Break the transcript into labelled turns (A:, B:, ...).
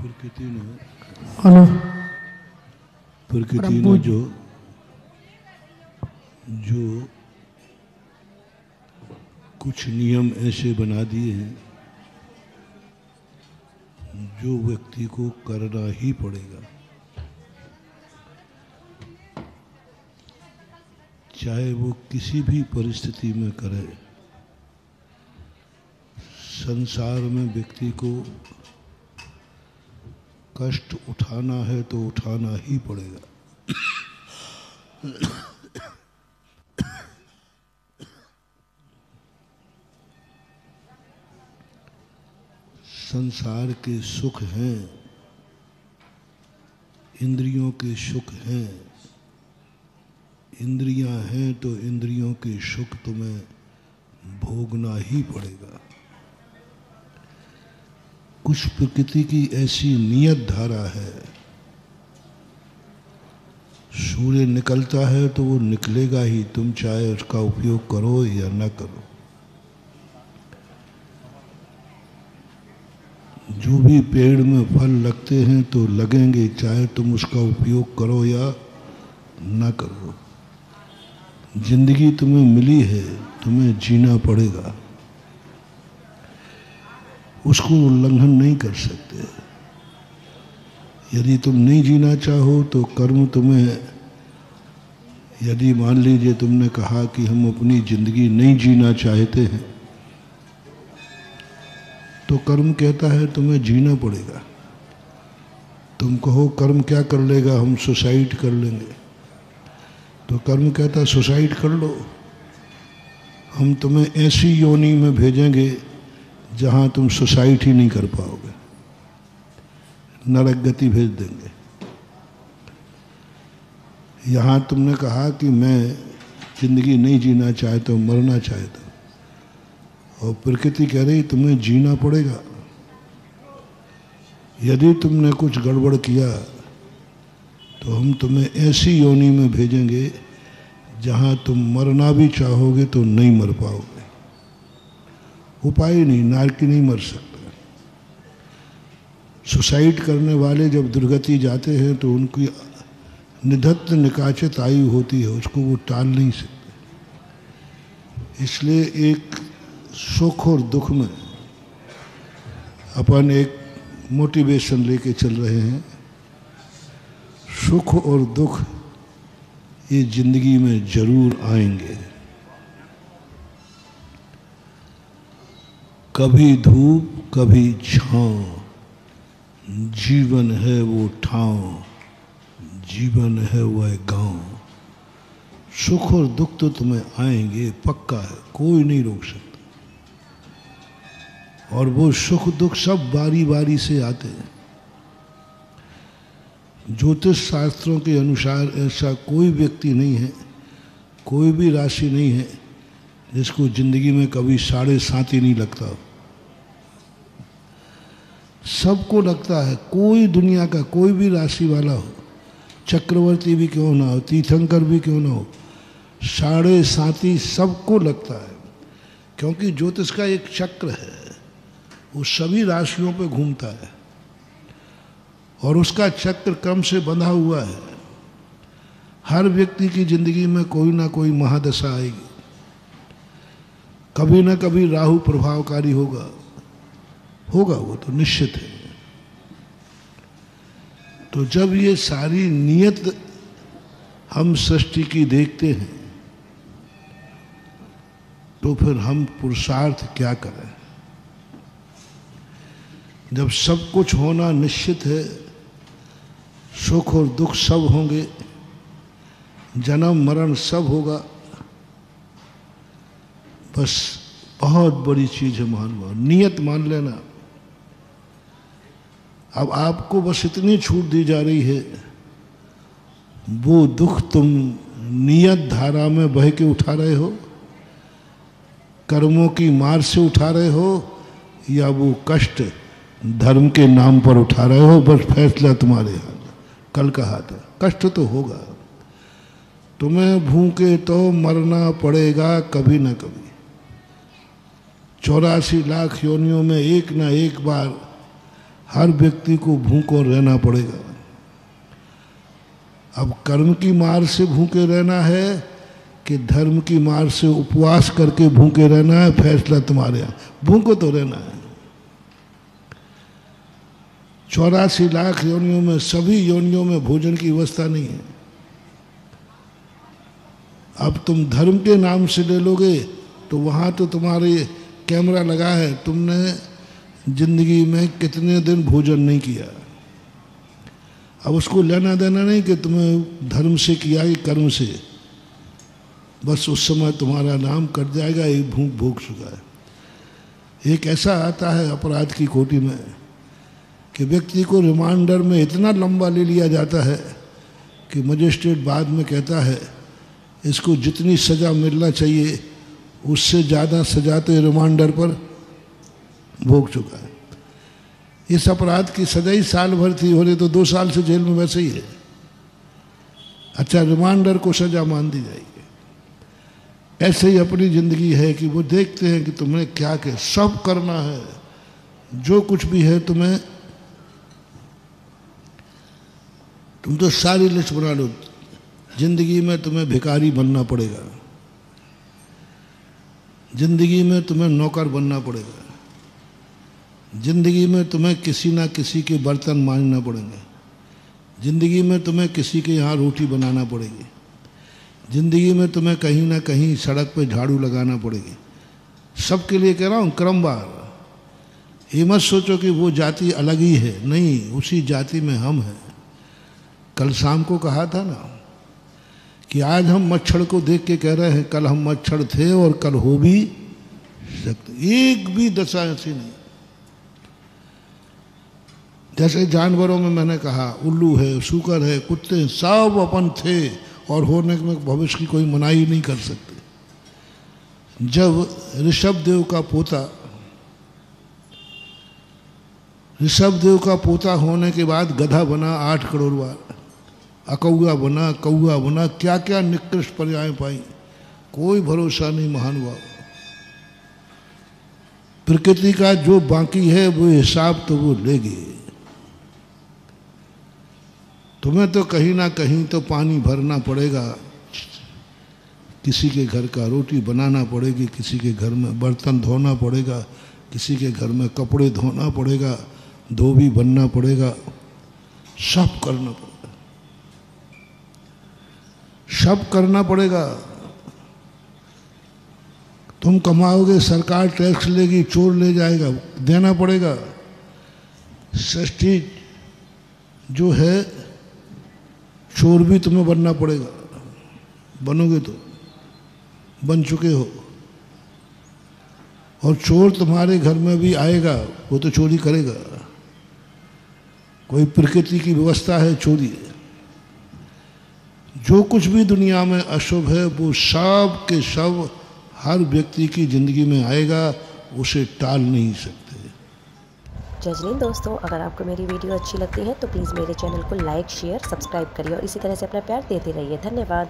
A: प्रकृति ने
B: हेलो
A: प्रकृति ने जो कुछ नियम ऐसे बना दिए हैं जो व्यक्ति को करना ही पड़ेगा, चाहे वो किसी भी परिस्थिति में करे। संसार में व्यक्ति को कष्ट उठाना है तो उठाना ही पड़ेगा। संसार के सुख हैं, इंद्रियों के सुख हैं। इंद्रियां हैं तो इंद्रियों के सुख तुम्हें भोगना ही पड़ेगा। कुछ प्रकृति की ऐसी नियत धारा है, सूर्य निकलता है तो वो निकलेगा ही, तुम चाहे उसका उपयोग करो या न करो। जो भी पेड़ में फल लगते हैं तो लगेंगे, चाहे तुम उसका उपयोग करो या न करो। जिंदगी तुम्हें मिली है, तुम्हें जीना पड़ेगा, उसको उल्लंघन नहीं कर सकते। यदि तुम नहीं जीना चाहो तो कर्म तुम्हें, यदि मान लीजिए तुमने कहा कि हम अपनी जिंदगी नहीं जीना चाहते हैं, तो कर्म कहता है तुम्हें जीना पड़ेगा। तुम कहो कर्म क्या कर लेगा, हम सुसाइड कर लेंगे, तो कर्म कहता है सुसाइड कर लो, हम तुम्हें ऐसी योनि में भेजेंगे जहां तुम सुसाइड ही नहीं कर पाओगे, नरक गति भेज देंगे। यहाँ तुमने कहा कि मैं जिंदगी नहीं जीना चाहता हूँ, मरना चाहता हूँ, और प्रकृति कह रही तुम्हें जीना पड़ेगा। यदि तुमने कुछ गड़बड़ किया तो हम तुम्हें ऐसी योनि में भेजेंगे जहाँ तुम मरना भी चाहोगे तो नहीं मर पाओगे। उपाय नहीं, नारकी नहीं मर सकता। सुसाइड करने वाले जब दुर्गति जाते हैं तो उनकी निधत्त निकाचित आयु होती है, उसको वो टाल नहीं सकते। इसलिए एक सुख और दुख में अपन एक मोटिवेशन लेके चल रहे हैं। सुख और दुख ये जिंदगी में जरूर आएंगे। कभी धूप कभी छांव, जीवन है वो ठाव, जीवन है वह गांव। सुख और दुख तो तुम्हें आएंगे, पक्का है, कोई नहीं रोक सकता। और वो सुख दुख सब बारी बारी से आते हैं। ज्योतिष शास्त्रों के अनुसार ऐसा कोई व्यक्ति नहीं है, कोई भी राशि नहीं है जिसको जिंदगी में कभी 7.5 ही नहीं लगता। सबको लगता है, कोई दुनिया का कोई भी राशि वाला हो, चक्रवर्ती भी क्यों ना हो, तीर्थंकर भी क्यों ना हो, 7.5 सबको लगता है। क्योंकि ज्योतिष का एक चक्र है, वो सभी राशियों पे घूमता है और उसका चक्र क्रम से बंधा हुआ है। हर व्यक्ति की जिंदगी में कोई ना कोई महादशा आएगी, कभी ना कभी राहु प्रभावकारी होगा, वो तो निश्चित है। तो जब ये सारी नियत हम सृष्टि की देखते हैं तो फिर हम पुरुषार्थ क्या करें? जब सब कुछ होना निश्चित है, सुख और दुख सब होंगे, जन्म मरण सब होगा, बस बहुत बड़ी चीज है महानुभाव, नियत मान लेना। अब आपको बस इतनी छूट दी जा रही है, वो दुख तुम नियत धारा में बह के उठा रहे हो, कर्मों की मार से उठा रहे हो, या वो कष्ट धर्म के नाम पर उठा रहे हो। बस फैसला तुम्हारे हाथ, कल का हाथ है। कष्ट तो होगा, तुम्हें भूखे तो मरना पड़ेगा कभी ना कभी। 84 लाख योनियों में एक ना एक बार हर व्यक्ति को भूखों रहना पड़ेगा। अब कर्म की मार से भूखे रहना है कि धर्म की मार से उपवास करके भूखे रहना है, फैसला तुम्हारे यहाँ। भूखो तो रहना है। 84 लाख योनियों में, सभी योनियों में भोजन की व्यवस्था नहीं है। अब तुम धर्म के नाम से ले लोगे तो वहाँ तो तुम्हारे कैमरा लगा है, तुमने जिंदगी में कितने दिन भोजन नहीं किया। अब उसको लेना देना नहीं कि तुम्हें धर्म से किया कि कर्म से, बस उस समय तुम्हारा नाम कट जाएगा, एक भूख भोग चुका है। एक ऐसा आता है अपराध की कोटि में कि व्यक्ति को रिमांडर में इतना लंबा ले लिया जाता है कि मजिस्ट्रेट बाद में कहता है इसको जितनी सज़ा मिलना चाहिए उससे ज़्यादा सज़ा तो रिमांडर पर भोग चुका है। इस अपराध की सज़ा ही साल भर थी, हो रही तो 2 साल से जेल में वैसे ही है। अच्छा, रिमांडर को सज़ा मान दी जाएगी। ऐसे ही अपनी ज़िंदगी है कि वो देखते हैं कि तुम्हें क्या क्या सब करना है, जो कुछ भी है तुम्हें, तुम तो सारी लिस्ट बना लो। जिंदगी में तुम्हें भिखारी बनना पड़ेगा, जिंदगी में तुम्हें नौकर बनना पड़ेगा, जिंदगी में तुम्हें किसी ना किसी के बर्तन मांजना पड़ेंगे, जिंदगी में तुम्हें किसी के यहाँ रोटी बनाना पड़ेगी, जिंदगी में तुम्हें कहीं ना कहीं सड़क पे झाड़ू लगाना पड़ेगी। सबके लिए कह रहा हूँ क्रमवार। ये मत सोचो कि वो जाति अलग ही है, नहीं, उसी जाति में हम हैं। कल शाम को कहा था ना कि आज हम मच्छर को देख के कह रहे हैं कल हम मच्छर थे और कल हो भी सकते। एक भी दशा ऐसी नहीं। जैसे जानवरों में मैंने कहा उल्लू है, सूकर है, कुत्ते हैं, सब अपन थे और होने में भविष्य की कोई मनाही नहीं कर सकते। जब ऋषभदेव का पोता होने के बाद गधा बना 8 करोड़ बार, अकौआ बना, कौआ बना, क्या क्या निकृष्ट पर्याय पाई, कोई भरोसा नहीं महानुभाव। प्रकृति का जो बाकी है वो हिसाब तो वो लेगी। तुम्हें तो कहीं ना कहीं तो पानी भरना पड़ेगा, किसी के घर का रोटी बनाना पड़ेगी, किसी के घर में बर्तन धोना पड़ेगा, किसी के घर में कपड़े धोना पड़ेगा, धोबी बनना पड़ेगा, सब करना पड़ेगा, सब करना पड़ेगा। तुम कमाओगे, सरकार टैक्स लेगी, चोर ले जाएगा, देना पड़ेगा। षष्ठी जो है चोर भी तुम्हें बनना पड़ेगा, बनोगे तो, बन चुके हो। और चोर तुम्हारे घर में भी आएगा, वो तो चोरी करेगा। कोई प्रकृति की व्यवस्था है चोरी है। जो कुछ भी दुनिया में अशुभ है वो सब के सब हर व्यक्ति की जिंदगी में आएगा, उसे टाल नहीं सकते।
B: जजनीन दोस्तों, अगर आपको मेरी वीडियो अच्छी लगती है तो प्लीज़ मेरे चैनल को लाइक, शेयर, सब्सक्राइब करिए और इसी तरह से अपना प्यार देते रहिए। धन्यवाद।